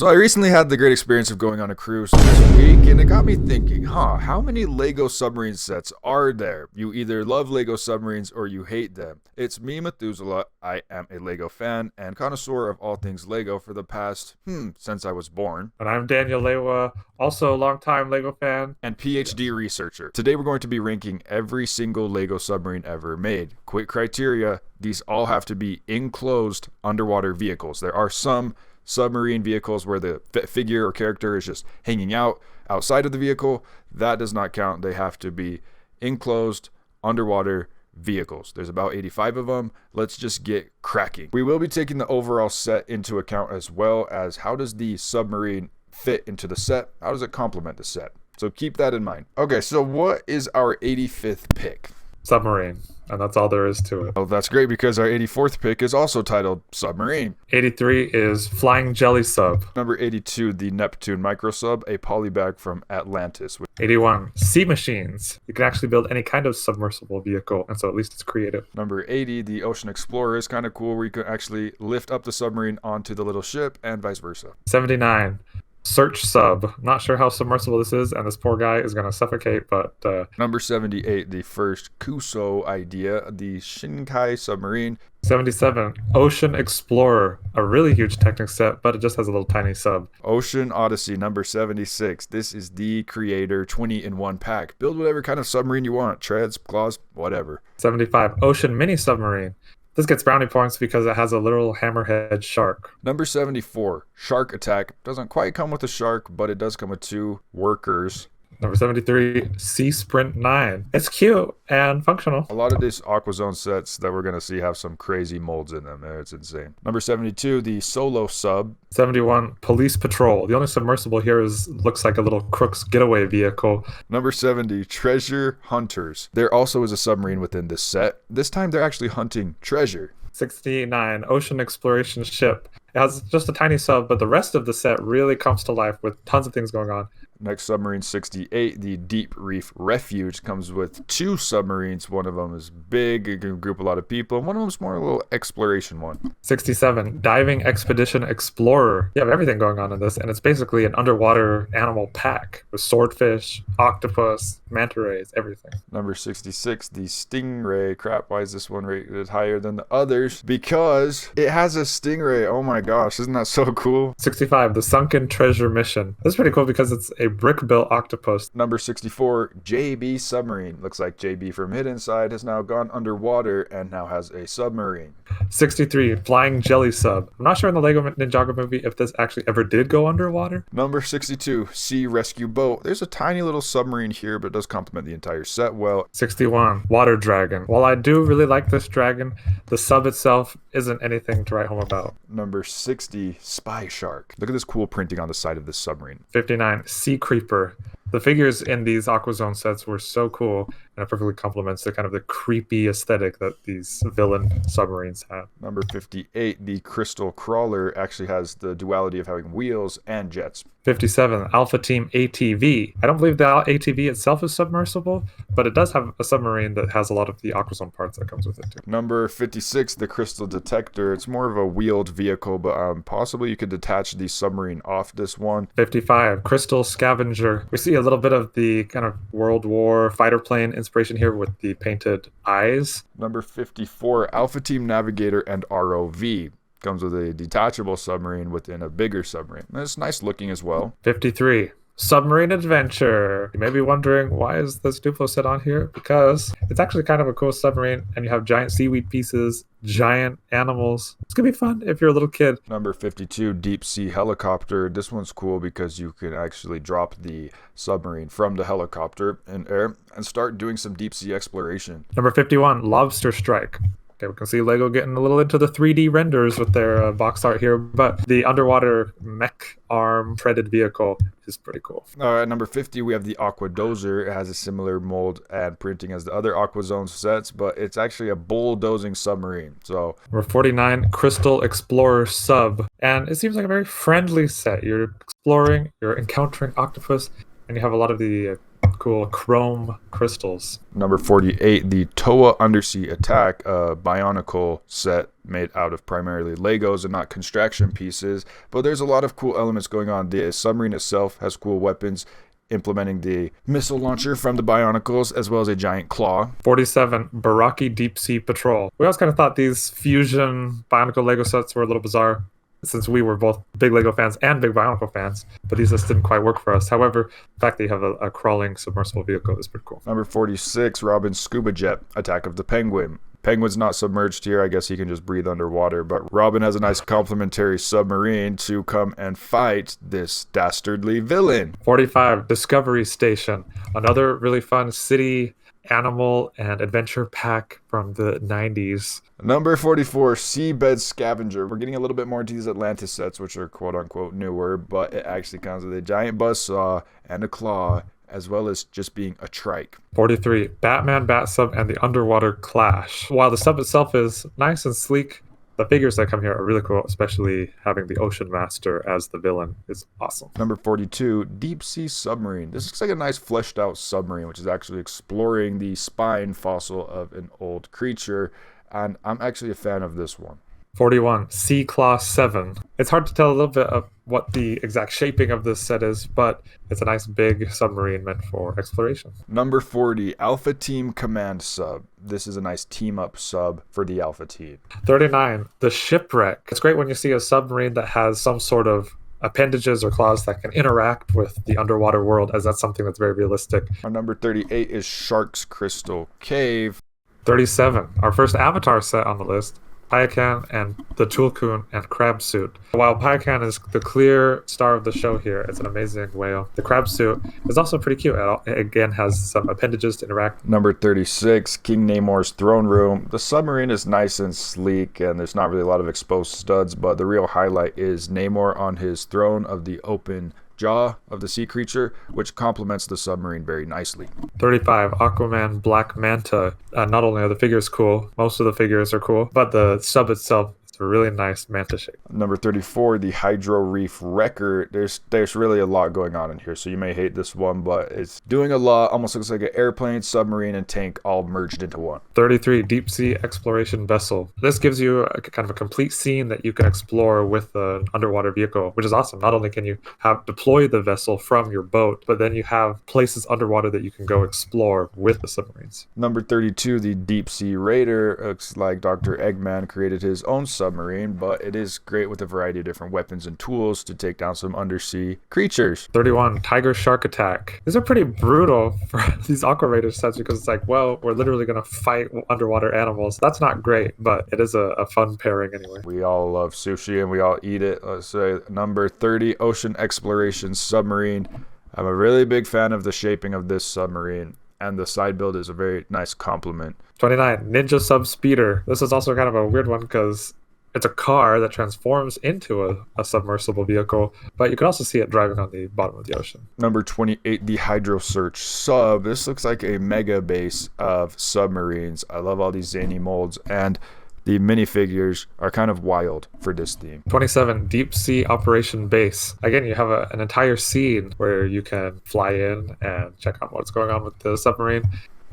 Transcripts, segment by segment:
So I recently had the great experience of going on a cruise this week, and it got me thinking, how many Lego submarine sets are there? You either love Lego submarines or you hate them. It's me, Methuselah. I am a Lego fan and connoisseur of all things Lego for the past, since I was born. And I'm Daniel Lewa, also a longtime Lego fan. And PhD researcher. Today we're going to be ranking every single Lego submarine ever made. Quick criteria, these all have to be enclosed underwater vehicles. There are some submarine vehicles where the figure or character is just hanging out outside of the vehicle. That does not count. They have to be enclosed underwater vehicles. There's about 85 of them. Let's just get cracking. We will be taking the overall set into account, as well as how does the submarine fit into the set? How does it complement the set? So keep that in mind. Okay, so what is our 85th pick? Submarine, and that's all there is to it. Oh, that's great, because our 84th pick is also titled Submarine. 83 is Flying Jelly Sub. Number 82, the Neptune Microsub, a polybag from Atlantis. 81, Sea Machines. You can actually build any kind of submersible vehicle, and so at least it's creative. Number 80, the Ocean Explorer, is kind of cool, where you can actually lift up the submarine onto the little ship and vice versa. 79, Search Sub. Not sure how submersible this is, and this poor guy is going to suffocate, but... Number 78, the first Kuso idea, the Shinkai submarine. 77, Ocean Explorer. A really huge Technic set, but it just has a little tiny sub. Ocean Odyssey, number 76. This is the creator 20 in one pack. Build whatever kind of submarine you want. Treads, claws, whatever. 75, Ocean Mini Submarine. This gets brownie points because it has a literal hammerhead shark. Number 74, Shark Attack. Doesn't quite come with a shark, but it does come with 2 workers. Number 73, Sea Sprint 9. It's cute and functional. A lot of these AquaZone sets that we're going to see have some crazy molds in them. It's insane. Number 72, the Solo Sub. 71, Police Patrol. The only submersible here looks like a little Crook's getaway vehicle. Number 70, Treasure Hunters. There also is a submarine within this set. This time they're actually hunting treasure. 69, Ocean Exploration Ship. It has just a tiny sub, but the rest of the set really comes to life with tons of things going on. Next submarine, 68, the Deep Reef Refuge, comes with 2 submarines. One of them is big, it can group a lot of people, and one of them is more a little exploration one. 67, Diving Expedition Explorer. You have everything going on in this, and it's basically an underwater animal pack with swordfish, octopus, manta rays, everything. Number 66, the Stingray. Crap, why is this one rated higher than the others? Because it has a Stingray. Oh my gosh, isn't that so cool? 65, the Sunken Treasure Mission. This is pretty cool because it's a brick-built octopus. Number 64, JB Submarine. Looks like JB from Hidden Side has now gone underwater and now has a submarine. 63, Flying Jelly Sub. I'm not sure in the Lego Ninjago movie if this actually ever did go underwater. Number 62, Sea Rescue Boat. There's a tiny little submarine here, but it does complement the entire set well. 61, Water Dragon. While I do really like this dragon, the sub itself isn't anything to write home about. Number 60, Spy Shark. Look at this cool printing on the side of this submarine. 59, Sea Creeper. The figures in these AquaZone sets were so cool, and it perfectly complements the kind of the creepy aesthetic that these villain submarines have. Number 58, the Crystal Crawler, actually has the duality of having wheels and jets. 57, Alpha Team ATV. I don't believe the ATV itself is submersible, but it does have a submarine that has a lot of the AquaZone parts that comes with it too. Number 56, the Crystal Detector. It's more of a wheeled vehicle, but possibly you could detach the submarine off this one. 55, Crystal Scavenger. We see a little bit of the kind of World War fighter plane inspiration here with the painted eyes. Number 54, Alpha Team Navigator and ROV. Comes with a detachable submarine within a bigger submarine. And it's nice looking as well. 53, Submarine Adventure. You may be wondering, why is this Duplo set on here? Because it's actually kind of a cool submarine, and you have giant seaweed pieces, giant animals. It's gonna be fun if you're a little kid. Number 52, Deep Sea Helicopter. This one's cool because you can actually drop the submarine from the helicopter in air and start doing some deep sea exploration. Number 51, Lobster Strike. Okay, we can see Lego getting a little into the 3D renders with their box art here, but the underwater mech arm treaded vehicle is pretty cool. All right, number 50, we have the Aqua Dozer. It has a similar mold and printing as the other AquaZone sets, but it's actually a bulldozing submarine. So number 49, Crystal Explorer Sub. And it seems like a very friendly set. You're exploring, you're encountering octopus, and you have a lot of the some cool chrome crystals. Number 48, the Toa Undersea Attack, a bionicle set made out of primarily Legos and not construction pieces. But there's a lot of cool elements going on. The submarine itself has cool weapons, implementing the missile launcher from the Bionicles, as well as a giant claw. 47, Baraki Deep Sea Patrol. We always kind of thought these fusion Bionicle Lego sets were a little bizarre, since we were both big Lego fans and big Bionicle fans, but these just didn't quite work for us. However, the fact that you have a crawling submersible vehicle is pretty cool. Number 46, Robin's Scuba Jet, Attack of the Penguin. Penguin's not submerged here. I guess he can just breathe underwater. But Robin has a nice complementary submarine to come and fight this dastardly villain. 45, Discovery Station. Another really fun city, animal, and adventure pack from the 90s. Number 44, Seabed Scavenger. We're getting a little bit more into these Atlantis sets, which are quote-unquote newer, but it actually comes with a giant buzzsaw and a claw, as well as just being a trike. 43, Batman, Bat-Sub, and the Underwater Clash. While the sub itself is nice and sleek, the figures that come here are really cool, especially having the Ocean Master as the villain is awesome. Number 42, Deep Sea Submarine. This looks like a nice fleshed out submarine, which is actually exploring the spine fossil of an old creature, and I'm actually a fan of this one. 41, Sea Claw 7. It's hard to tell a little bit of what the exact shaping of this set is, but it's a nice big submarine meant for exploration. Number 40, Alpha Team Command Sub. This is a nice team-up sub for the Alpha Team. 39, The Shipwreck. It's great when you see a submarine that has some sort of appendages or claws that can interact with the underwater world, as that's something that's very realistic. Our number 38 is Shark's Crystal Cave. 37, our first Avatar set on the list. Payakan and the Tulkun and Crab Suit. While Payakan is the clear star of the show here, it's an amazing whale. The Crab Suit is also pretty cute. It again has some appendages to interact. Number 36, King Namor's Throne Room. The submarine is nice and sleek, and there's not really a lot of exposed studs, but the real highlight is Namor on his throne of the open jaw of the sea creature, which complements the submarine very nicely. 35, Aquaman Black Manta. Not only are the figures cool, most of the figures are cool, but the sub itself is a really nice manta shape. Number 34, the Hydro Reef Wrecker. There's really a lot going on in here, so you may hate this one, but it's doing a lot. Almost looks like an airplane, submarine, and tank all merged into one. 33, Deep Sea Exploration Vessel. This gives you a kind of a complete scene that you can explore with an underwater vehicle, which is awesome. Not only can you deploy the vessel from your boat, but then you have places underwater that you can go explore with the submarines. Number 32, the Deep Sea Raider. Looks like Dr. Eggman created his own submarine, but it is great with a variety of different weapons and tools to take down some undersea creatures. 31, Tiger Shark Attack. These are pretty brutal for these Aqua Raider sets, because it's like, well, we're literally going to fight underwater animals. That's not great, but it is a fun pairing anyway. We all love sushi and we all eat it. Let's say number 30, Ocean Exploration Submarine. I'm a really big fan of the shaping of this submarine, and the side build is a very nice complement. 29, Ninja Sub Speeder. This is also kind of a weird one because it's a car that transforms into a submersible vehicle, but you can also see it driving on the bottom of the ocean. Number 28, the Hydro Search Sub. This looks like a mega base of submarines. I love all these zany molds, and the minifigures are kind of wild for this theme. 27, Deep Sea Operation Base. Again, you have an entire scene where you can fly in and check out what's going on with the submarine,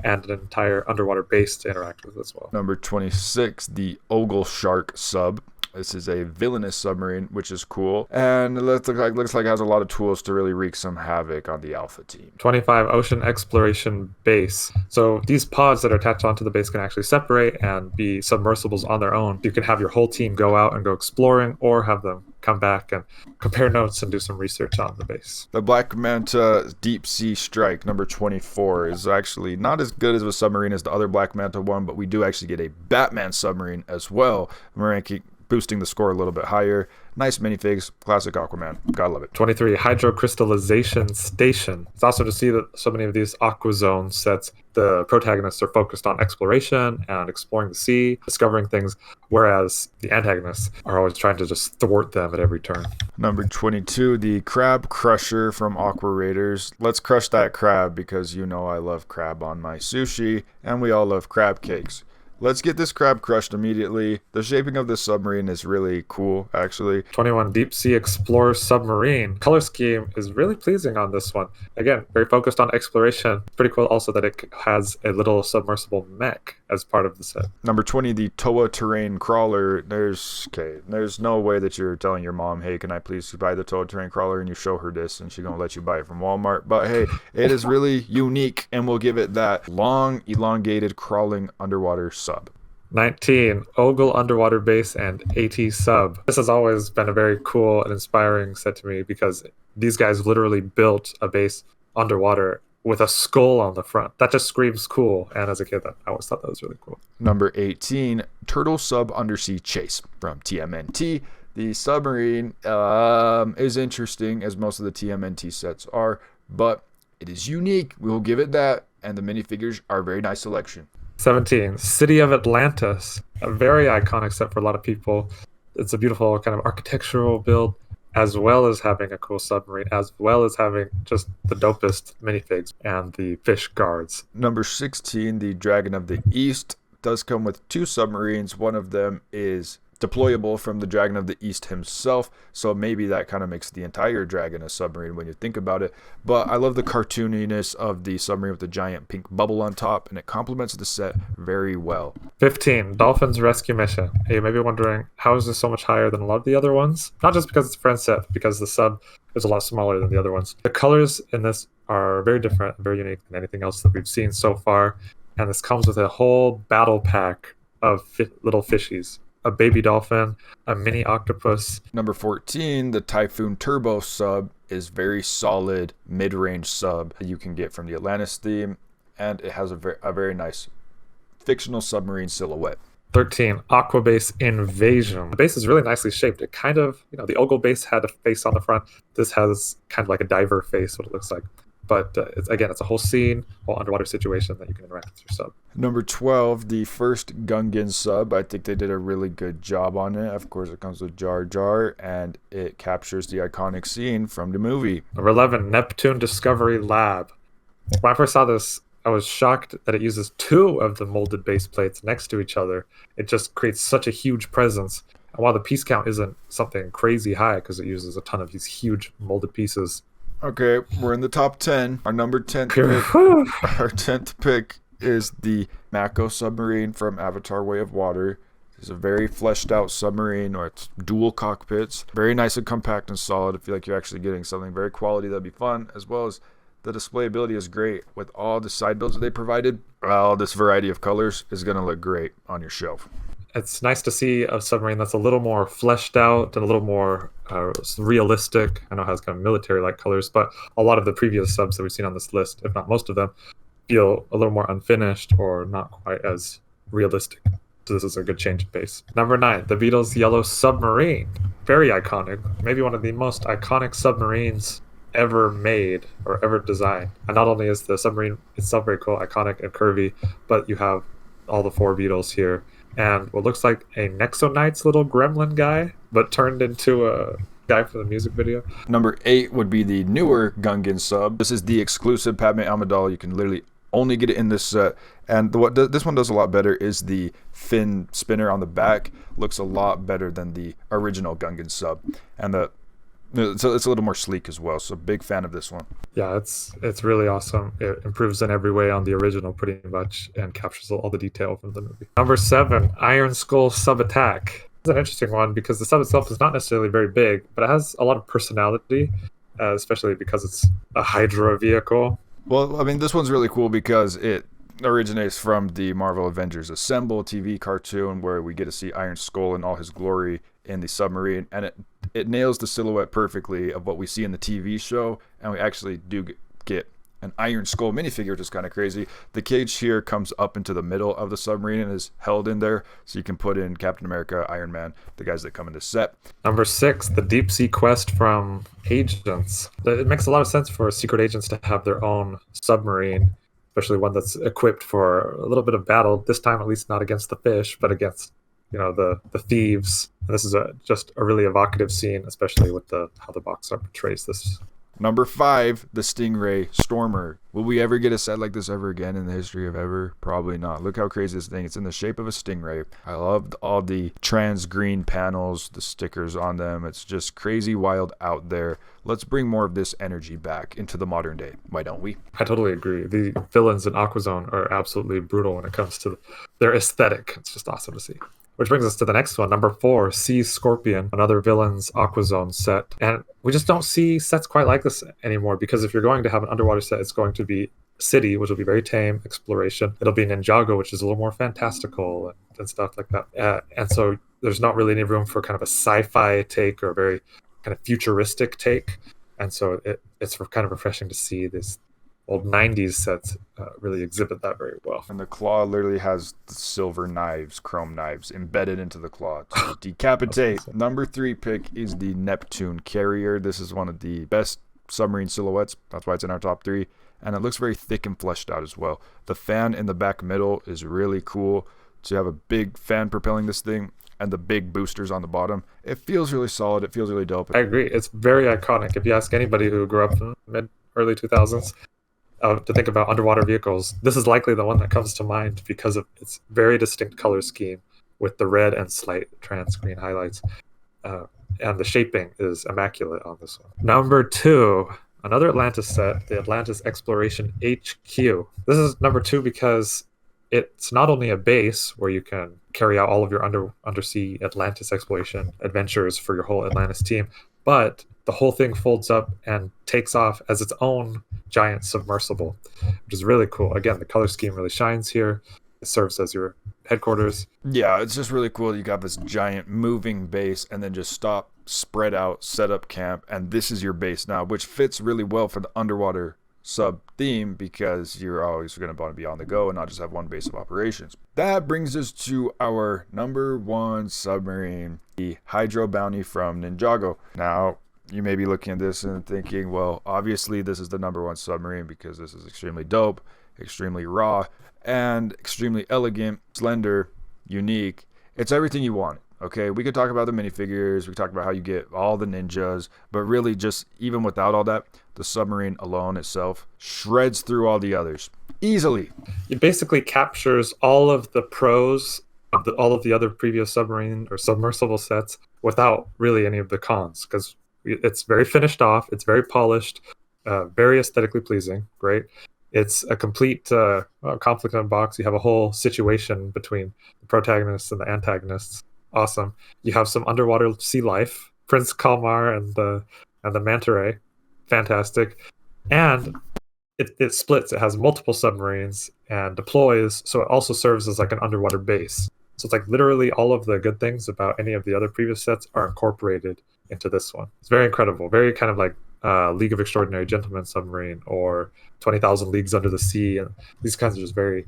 and an entire underwater base to interact with as well. Number 26, the Ogle Shark Sub. This is a villainous submarine, which is cool, and it looks like it has a lot of tools to really wreak some havoc on the Alpha Team. 25, Ocean Exploration Base. So these pods that are attached onto the base can actually separate and be submersibles on their own. You can have your whole team go out and go exploring, or have them come back and compare notes and do some research on the base. The Black Manta Deep Sea Strike, number 24, is actually not as good as a submarine as the other Black Manta one, but we do actually get a Batman submarine as well. We're boosting the score a little bit higher. Nice minifigs, classic Aquaman. Gotta love it. 23, Hydrocrystallization Station. It's awesome to see that so many of these Aqua Zone sets, the protagonists are focused on exploration and exploring the sea, discovering things, whereas the antagonists are always trying to just thwart them at every turn. Number 22, the Crab Crusher from Aqua Raiders. Let's crush that crab, because you know I love crab on my sushi, and we all love crab cakes. Let's get this crab crushed immediately. The shaping of this submarine is really cool, actually. 21 Deep Sea Explorer Submarine. Color scheme is really pleasing on this one. Again, very focused on exploration. Pretty cool also that it has a little submersible mech as part of the set. Number 20, the Toa Terrain Crawler. There's no way that you're telling your mom, hey, can I please buy the Toa Terrain Crawler, and you show her this and she's going to let you buy it from Walmart. But hey, it is really unique, and we'll give it that long, elongated, crawling underwater sub. 19, Ogle Underwater Base and AT Sub. This has always been a very cool and inspiring set to me because these guys literally built a base underwater with a skull on the front. That just screams cool. And as a kid, I always thought that was really cool. Number 18, Turtle Sub Undersea Chase from TMNT. The submarine is interesting, as most of the TMNT sets are, but it is unique. We will give it that. And the minifigures are a very nice selection. 17, City of Atlantis. A very iconic set for a lot of people. It's a beautiful kind of architectural build, as well as having a cool submarine, as well as having just the dopest minifigs and the fish guards. Number 16, the Dragon of the East, does come with 2 submarines. One of them is deployable from the Dragon of the East himself, so maybe that kind of makes the entire Dragon a submarine when you think about it. But I love the cartooniness of the submarine with the giant pink bubble on top, and it complements the set very well. 15, Dolphins Rescue Mission. Hey, you may be wondering, how is this so much higher than a lot of the other ones? Not just because it's a friend set, but because the sub is a lot smaller than the other ones. The colors in this are very different, very unique than anything else that we've seen so far, and this comes with a whole battle pack of little fishies. A baby dolphin, a mini octopus. Number 14, the Typhoon Turbo sub is very solid mid-range sub you can get from the Atlantis theme, and it has a very nice fictional submarine silhouette. 13, Aquabase Invasion. The base is really nicely shaped. It kind of, the Ogle base had a face on the front. This has kind of like a diver face, what it looks like. But it's a whole scene, whole underwater situation that you can interact with your sub. Number 12, the first Gungan sub. I think they did a really good job on it. Of course, it comes with Jar Jar, and it captures the iconic scene from the movie. Number 11, Neptune Discovery Lab. When I first saw this, I was shocked that it uses 2 of the molded base plates next to each other. It just creates such a huge presence. And while the piece count isn't something crazy high because it uses a ton of these huge molded pieces, okay, we're in the top 10. Our number 10th pick, our 10th pick is the Mako submarine from Avatar Way of Water. It's a very fleshed out submarine, or it's dual cockpits. Very nice and compact and solid. I feel like you're actually getting something very quality that'd be fun, as well as the displayability is great with all the side builds that they provided. Well, this variety of colors is going to look great on your shelf. It's nice to see a submarine that's a little more fleshed out and a little more realistic. I know it has kind of military-like colors, but a lot of the previous subs that we've seen on this list, if not most of them, feel a little more unfinished or not quite as realistic. So this is a good change of pace. Number 9, the Beatles Yellow Submarine. Very iconic. Maybe one of the most iconic submarines ever made or ever designed. And not only is the submarine itself very cool, iconic, and curvy, but you have all the 4 Beatles here. And what looks like a Nexo little gremlin guy, but turned into a guy for the music video. Number 8 would be the newer Gungan sub. This is the exclusive Padme Amidala. You can literally only get it in this set. And what this one does a lot better is the fin spinner on the back looks a lot better than the original Gungan sub. And it's a little more sleek as well. So big fan of this one. Yeah, it's really awesome. It improves in every way on the original pretty much and captures all the detail from the movie. Number 7, Iron Skull Sub Attack. It's an interesting one because the sub itself is not necessarily very big, but it has a lot of personality, especially because it's a Hydra vehicle. Well, I mean, this one's really cool because it originates from the Marvel Avengers Assemble TV cartoon, where we get to see Iron Skull in all his glory in the submarine, and it nails the silhouette perfectly of what we see in the TV show, and we actually do get an Iron Skull minifigure, which is kind of crazy. The cage here comes up into the middle of the submarine and is held in there, so you can put in Captain America, Iron Man, the guys that come in this set. Number 6, the Deep Sea Quest from Agents. It makes a lot of sense for secret agents to have their own submarine, especially one that's equipped for a little bit of battle, this time at least not against the fish, but against the thieves. And this is just a really evocative scene, especially with how the box art portrays this. Number 5, the Stingray Stormer. Will we ever get a set like this ever again in the history of ever? Probably not. Look how crazy this thing. It's in the shape of a stingray. I loved all the trans green panels, the stickers on them. It's just crazy wild out there. Let's bring more of this energy back into the modern day. Why don't we? I totally agree. The villains in Aquazone are absolutely brutal when it comes to their aesthetic. It's just awesome to see. Which brings us to the next one, number 4, Sea Scorpion, another villains Aquazone set. And we just don't see sets quite like this anymore, because if you're going to have an underwater set, it's going to be City, which will be very tame, exploration. It'll be Ninjago, which is a little more fantastical and stuff like that. And so there's not really any room for kind of a sci-fi take or a very kind of futuristic take. And so it's kind of refreshing to see this old 90s sets really exhibit that very well. And the claw literally has the silver knives, chrome knives, embedded into the claw to decapitate. Number 3 pick is the Neptune Carrier. This is one of the best submarine silhouettes. That's why it's in our top 3. And it looks very thick and fleshed out as well. The fan in the back middle is really cool. So you have a big fan propelling this thing and the big boosters on the bottom. It feels really solid. It feels really dope. I agree. It's very iconic. If you ask anybody who grew up in the early 2000s, to think about underwater vehicles, this is likely the one that comes to mind because of its very distinct color scheme with the red and slight trans green highlights. And the shaping is immaculate on this one. Number 2, another Atlantis set, the Atlantis Exploration HQ. This is number 2 because it's not only a base where you can carry out all of your undersea Atlantis exploration adventures for your whole Atlantis team, but the whole thing folds up and takes off as its own giant submersible, which is really cool. Again, the color scheme really shines here. It serves as your headquarters. Yeah, it's just really cool. You got this giant moving base and then just stop, spread out, set up camp, and this is your base now, which fits really well for the underwater sub theme because you're always going to want to be on the go and not just have one base of operations. That brings us to our number 1 submarine, the Hydro Bounty from Ninjago. Now, you may be looking at this and thinking, well, obviously this is the number 1 submarine because this is extremely dope, extremely raw, and extremely elegant, slender, unique. It's everything you want. Okay, we could talk about the minifigures, we could talk about how you get all the ninjas, but really just even without all that, the submarine alone itself shreds through all the others easily. It basically captures all of the pros of all of the other previous submarine or submersible sets without really any of the cons, because it's very finished off, it's very polished, very aesthetically pleasing, great. It's a complete conflict in a box. You have a whole situation between the protagonists and the antagonists. Awesome. You have some underwater sea life, Prince Kalmar and the manta ray, fantastic. And it splits. It has multiple submarines and deploys, so it also serves as like an underwater base. So it's like literally all of the good things about any of the other previous sets are incorporated into this one. It's very incredible. Very kind of like League of Extraordinary Gentlemen submarine or 20,000 Leagues Under the Sea, and these kinds of just very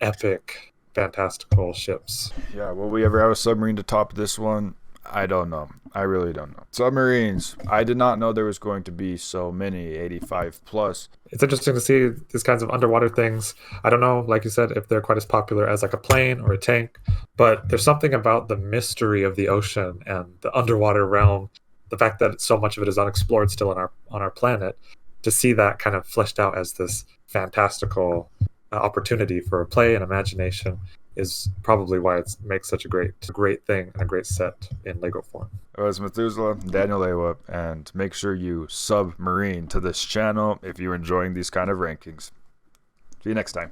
epic, fantastical ships. Yeah, will we ever have a submarine to top this one? I don't know. I really don't know. Submarines. I did not know there was going to be so many, 85 plus. It's interesting to see these kinds of underwater things. I don't know, like you said, if they're quite as popular as like a plane or a tank, but there's something about the mystery of the ocean and the underwater realm, the fact that so much of it is unexplored still on our planet, to see that kind of fleshed out as this fantastical opportunity for play and imagination is probably why it makes such a great thing and a great set in Lego form. It was Methuselah, Daniel Awa, and make sure you submarine to this channel if you're enjoying these kind of rankings. See you next time.